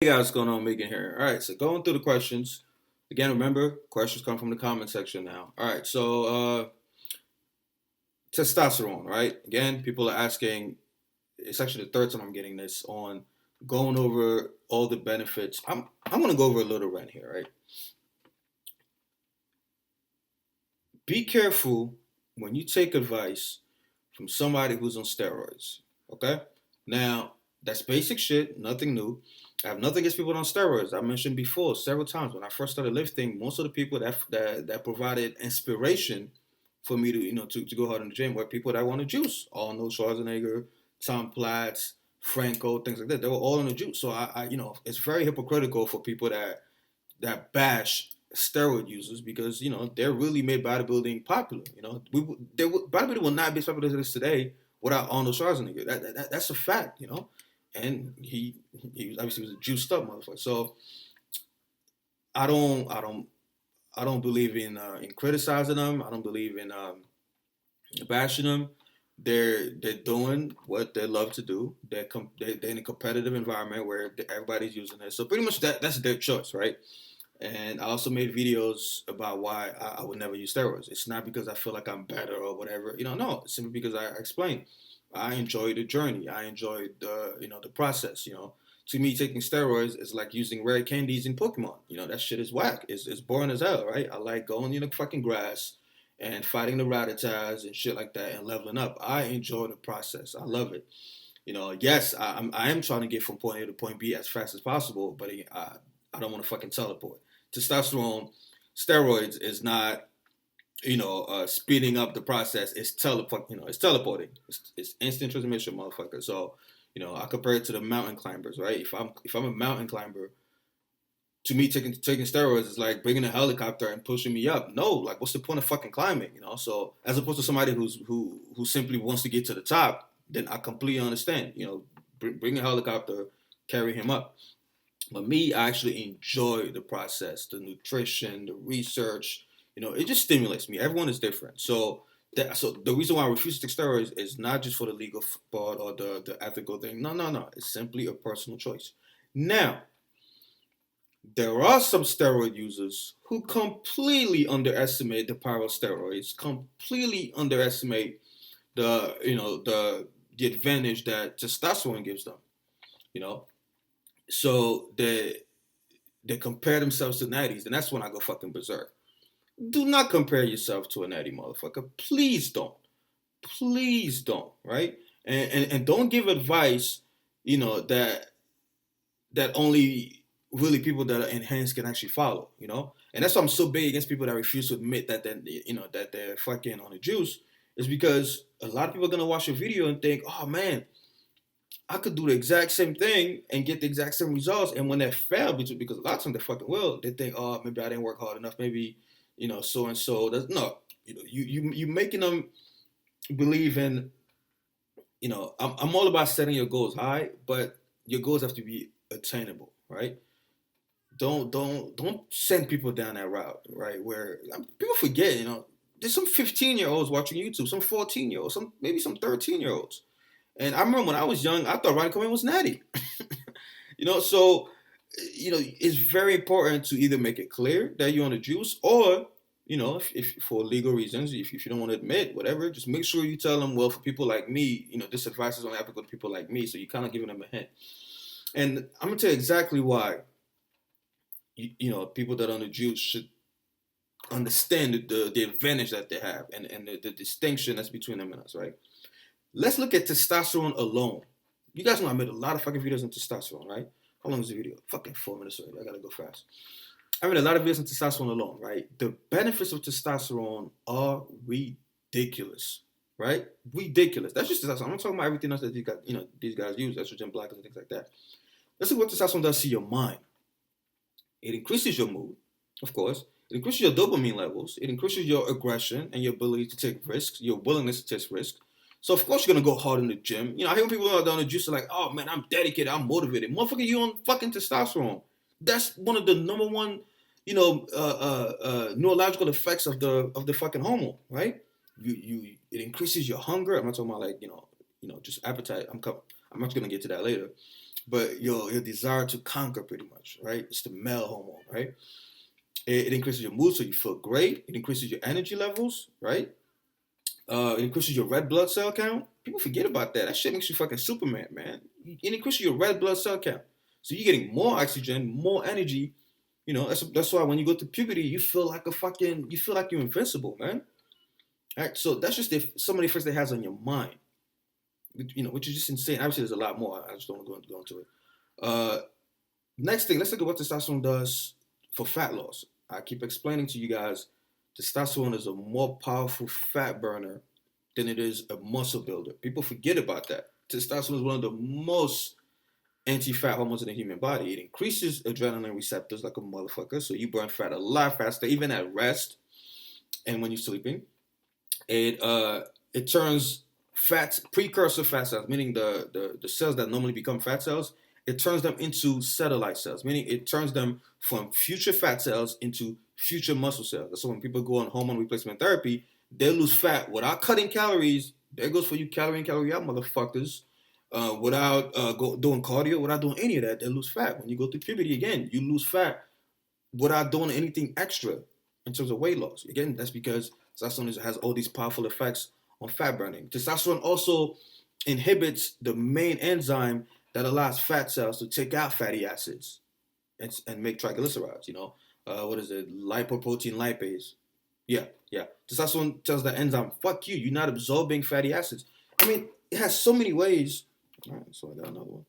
guys, what's going on? Megan here. All right, so going through the questions. Again, remember, questions come from the comment section now. All right, so testosterone, right? Again, people are asking, it's actually the third time I'm getting this on going over all the benefits. I'm going to go over a little rant here, right? Be careful when you take advice from somebody who's on steroids, okay? Now, that's basic shit, nothing new. I have nothing against people on steroids. I mentioned before several times when I first started lifting, most of the people that provided inspiration for me to to go hard in the gym were people that want to juice. Arnold Schwarzenegger, Tom Platz, Franco, things like that. They were all in the juice. So it's very hypocritical for people that bash steroid users because they're really made bodybuilding popular. Bodybuilding will not be as popular as it is today without Arnold Schwarzenegger. That's a fact. And he obviously was a juiced up motherfucker. So I don't believe in criticizing them. I don't believe in bashing them. They're doing what they love to do. They're in a competitive environment where everybody's using it. So pretty much that's their choice, right? And I also made videos about why I would never use steroids. It's not because I feel like I'm better or whatever. No, it's simply because I explained. I enjoy the journey. I enjoy the process. To me, taking steroids is like using rare candies in Pokemon. That shit is whack. It's boring as hell, right? I like going in the fucking grass and fighting the Rattatas and shit like that and leveling up. I enjoy the process. I love it. Yes, I am trying to get from point A to point B as fast as possible, but I don't want to fucking teleport. Testosterone, steroids is not, speeding up the process. It's it's teleporting. It's instant transmission, motherfucker. So, I compare it to the mountain climbers, right? If I'm a mountain climber, to me, taking steroids is like bringing a helicopter and pushing me up. No, like what's the point of fucking climbing? So as opposed to somebody who simply wants to get to the top, then I completely understand. Bring a helicopter, carry him up. But me, I actually enjoy the process, the nutrition, the research. It just stimulates me. Everyone is different. So the reason why I refuse to take steroids is not just for the legal part or the ethical thing. No, no, no. It's simply a personal choice. Now, there are some steroid users who completely underestimate the power of steroids, completely underestimate the advantage that testosterone gives them. You know, so they compare themselves to natties, and that's when I go fucking berserk. Do not compare yourself to a natty motherfucker. Please don't. Please don't. Right? And don't give advice, that only really people that are enhanced can actually follow. And that's why I'm so big against people that refuse to admit that that they're fucking on the juice, is because a lot of people are gonna watch a video and think, oh man, I could do the exact same thing and get the exact same results. And when they fail, because a lot of times they fucking will, they think, oh, maybe I didn't work hard enough. Maybe, so and so. No, you making them believe in, I'm all about setting your goals high, but your goals have to be attainable, right? Don't send people down that route, right? Where people forget, there's some 15-year-olds watching YouTube, some 14-year-olds, maybe some 13-year-olds. And I remember when I was young, I thought Ronnie Coleman was natty. So it's very important to either make it clear that you're on the juice, or if for legal reasons, if you don't want to admit whatever, just make sure you tell them, well, for people like me, this advice is only applicable to people like me. So you're kind of giving them a hint. And I'm gonna tell you exactly why. People that are on the juice should understand the advantage that they have and the distinction that's between them and us, right? Let's look at testosterone alone. You guys know I made a lot of fucking videos on testosterone, right? How long is the video? Fucking 4 minutes already. I gotta go fast. I made a lot of videos on testosterone alone, right? The benefits of testosterone are ridiculous, right? Ridiculous. That's just testosterone. I'm not talking about everything else that these guys use, estrogen blockers and things like that. Let's see what testosterone does to your mind. It increases your mood, of course. It increases your dopamine levels. It increases your aggression and your ability to take risks, your willingness to take risks. So of course you're gonna go hard in the gym. I hear people out on the juice are like, oh man, I'm dedicated, I'm motivated. Motherfucker, you on fucking testosterone. That's one of the number one, neurological effects of the fucking hormone, right? It increases your hunger. I'm not talking about like, just appetite. I'm actually gonna get to that later. but your desire to conquer, pretty much, right? It's the male hormone, right? It increases your mood, so you feel great. It increases your energy levels, right? It increases your red blood cell count. People forget about that. That shit makes you fucking Superman, man. It increases your red blood cell count, so you're getting more oxygen, more energy. That's why when you go to puberty, you feel like you feel like you're invincible, man. All right, so that's just some of the effects that it has on your mind, which is just insane. Obviously, there's a lot more. I just don't want to go into it. Uh, Next thing, let's look at what testosterone does for fat loss. I keep explaining to you guys, testosterone is a more powerful fat burner than it is a muscle builder. People forget about that. Testosterone is one of the most anti-fat hormones in the human body. It increases adrenaline receptors like a motherfucker, so you burn fat a lot faster, even at rest and when you're sleeping. It turns precursor fat cells, meaning the cells that normally become fat cells, it turns them into satellite cells, meaning it turns them from future fat cells into future muscle cells. So when people go on hormone replacement therapy, they lose fat without cutting calories. There goes for you calorie in, calorie out, motherfuckers. Without doing cardio, without doing any of that, they lose fat. When you go through puberty again, you lose fat without doing anything extra in terms of weight loss. Again, that's because testosterone has all these powerful effects on fat burning. Testosterone also inhibits the main enzyme that allows fat cells to take out fatty acids and make triglycerides. What is it? Lipoprotein lipase. Yeah. Testosterone tells that enzyme, fuck you, you're not absorbing fatty acids. I mean, it has so many ways. All right, so I got another one.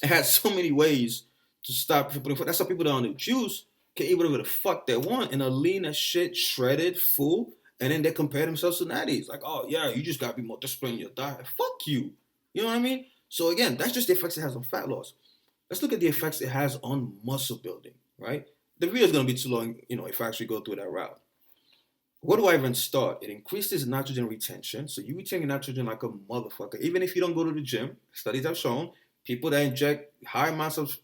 It has so many ways to stop people. That's how people that on the juice can eat whatever the fuck they want and are lean as shit, shredded, full, and then they compare themselves to natties. Like, oh yeah, you just gotta be more disciplined in your diet. Fuck you. You know what I mean? So again, that's just the effects it has on fat loss. Let's look at the effects it has on muscle building, right? The video is gonna be too long, if I actually go through that route. Where do I even start? It increases nitrogen retention. So you retain nitrogen like a motherfucker. Even if you don't go to the gym, studies have shown people that inject high amounts of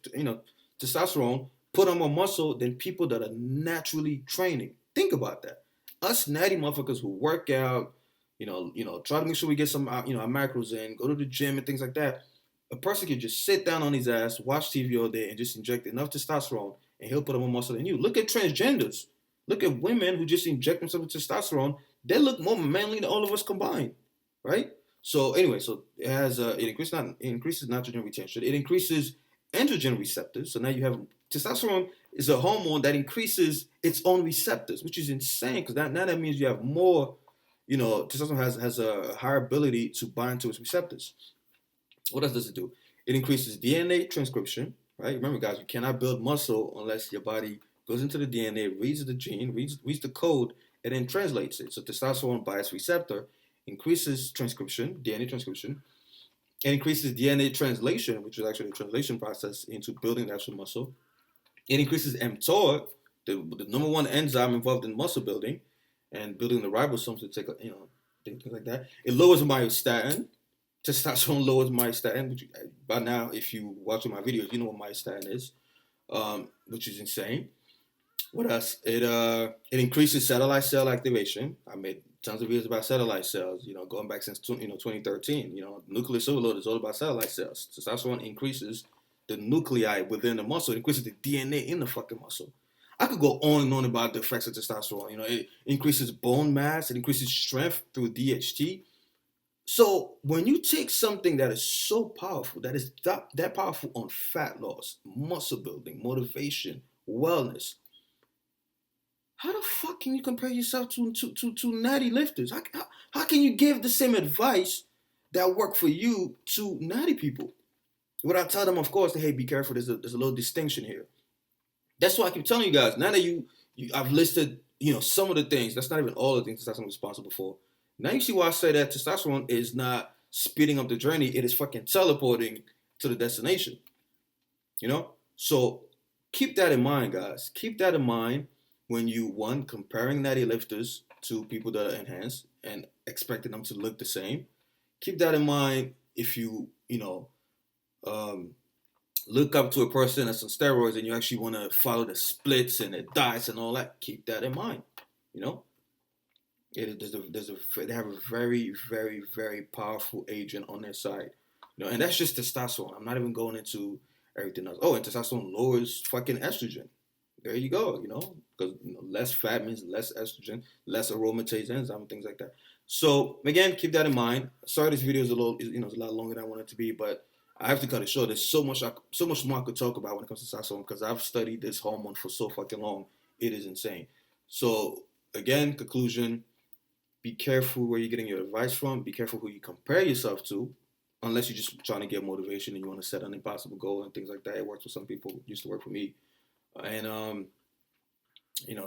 testosterone put on more muscle than people that are naturally training. Think about that. Us natty motherfuckers who work out, try to make sure we get some our macros in, go to the gym and things like that. A person can just sit down on his ass, watch TV all day, and just inject enough testosterone, and he'll put on more muscle than you. Look at transgenders. Look at women who just inject themselves with testosterone. They look more manly than all of us combined, right? So anyway, it has it increases nitrogen retention. It increases androgen receptors. So now you have testosterone is a hormone that increases its own receptors, which is insane because now that means you have more. Testosterone has a higher ability to bind to its receptors. What else does it do? It increases DNA transcription, right? Remember, guys, you cannot build muscle unless your body goes into the DNA, reads the gene, reads the code, and then translates it. So testosterone by its receptor increases transcription, DNA transcription, and increases DNA translation, which is actually a translation process into building the actual muscle. It increases mTOR, the number one enzyme involved in muscle building and building the ribosomes to take, things like that. It lowers myostatin. Testosterone lowers myostatin, which by now, if you watch my videos, you know what myostatin is, which is insane. What else? It increases satellite cell activation. I made tons of videos about satellite cells, going back since 2013. Nucleus overload is all about satellite cells. Testosterone increases the nuclei within the muscle. It increases the DNA in the fucking muscle. I could go on and on about the effects of testosterone. It increases bone mass. It increases strength through DHT. So when you take something that is so powerful, that is that powerful on fat loss, muscle building, motivation, wellness, how the fuck can you compare yourself to natty lifters? How can you give the same advice that worked for you to natty people? What I tell them, of course, hey, be careful. There's a little distinction here. That's why I keep telling you guys. Now that I've listed, some of the things. That's not even all the things testosterone is responsible for. Now you see why I say that testosterone is not speeding up the journey. It is fucking teleporting to the destination. So keep that in mind, guys. Keep that in mind when you, comparing natty lifters to people that are enhanced and expecting them to look the same. Keep that in mind if you, look up to a person that's on steroids and you actually want to follow the splits and the diets and all that. Keep that in mind, they have a very, very, very powerful agent on their side. And that's just testosterone. I'm not even going into everything else. Oh, and testosterone lowers fucking estrogen. There you go. Because less fat means less estrogen, less aromatase enzyme, things like that. So again, keep that in mind. Sorry, this video is it's a lot longer than I want it to be, but I have to cut it short. There's so much more I could talk about when it comes to testosterone because I've studied this hormone for so fucking long. It is insane. So again, conclusion: be careful where you're getting your advice from. Be careful who you compare yourself to, unless you're just trying to get motivation and you want to set an impossible goal and things like that. It works for some people. It used to work for me. And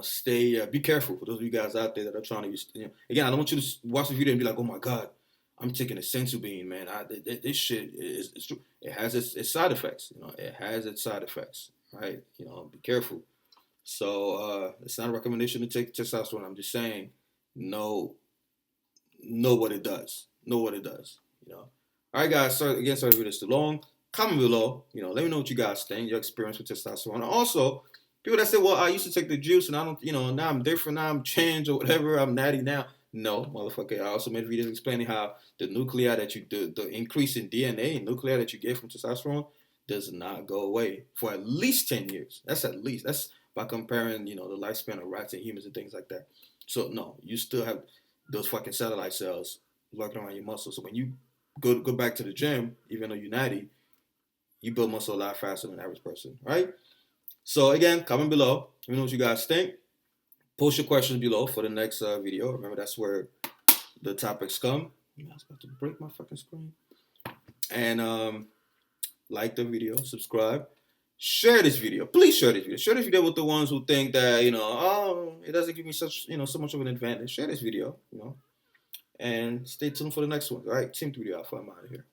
stay. Be careful for those of you guys out there that are trying to use. Again, I don't want you to watch the video and be like, "Oh my god, I'm taking a sensu bean, man. This shit is true. It has its side effects. It has its side effects, right? Be careful. So it's not a recommendation to take testosterone. I'm just saying, know what it does. Know what it does. All right, guys. Sorry for this too long. Comment below. Let me know what you guys think. Your experience with testosterone. And also, people that say, "Well, I used to take the juice, and I don't. Now I'm different. Now I'm changed or whatever. I'm natty now." No, motherfucker. I also made videos explaining how the nuclei that the increase in DNA and nuclei that you get from testosterone does not go away for at least 10 years. That's at least. That's by comparing, the lifespan of rats and humans and things like that. So no, you still have those fucking satellite cells lurking around your muscles. So when you go back to the gym, even though you're natty, you build muscle a lot faster than an average person, right? So again, comment below. Let me know what you guys think. Post your questions below for the next video. Remember, that's where the topics come. I was about to break my fucking screen. And like the video, subscribe, share this video. Please share this video. Share this video with the ones who think that it doesn't give me so much of an advantage. Share this video, and stay tuned for the next one. All right, Team 3D Alpha. I'm out of here.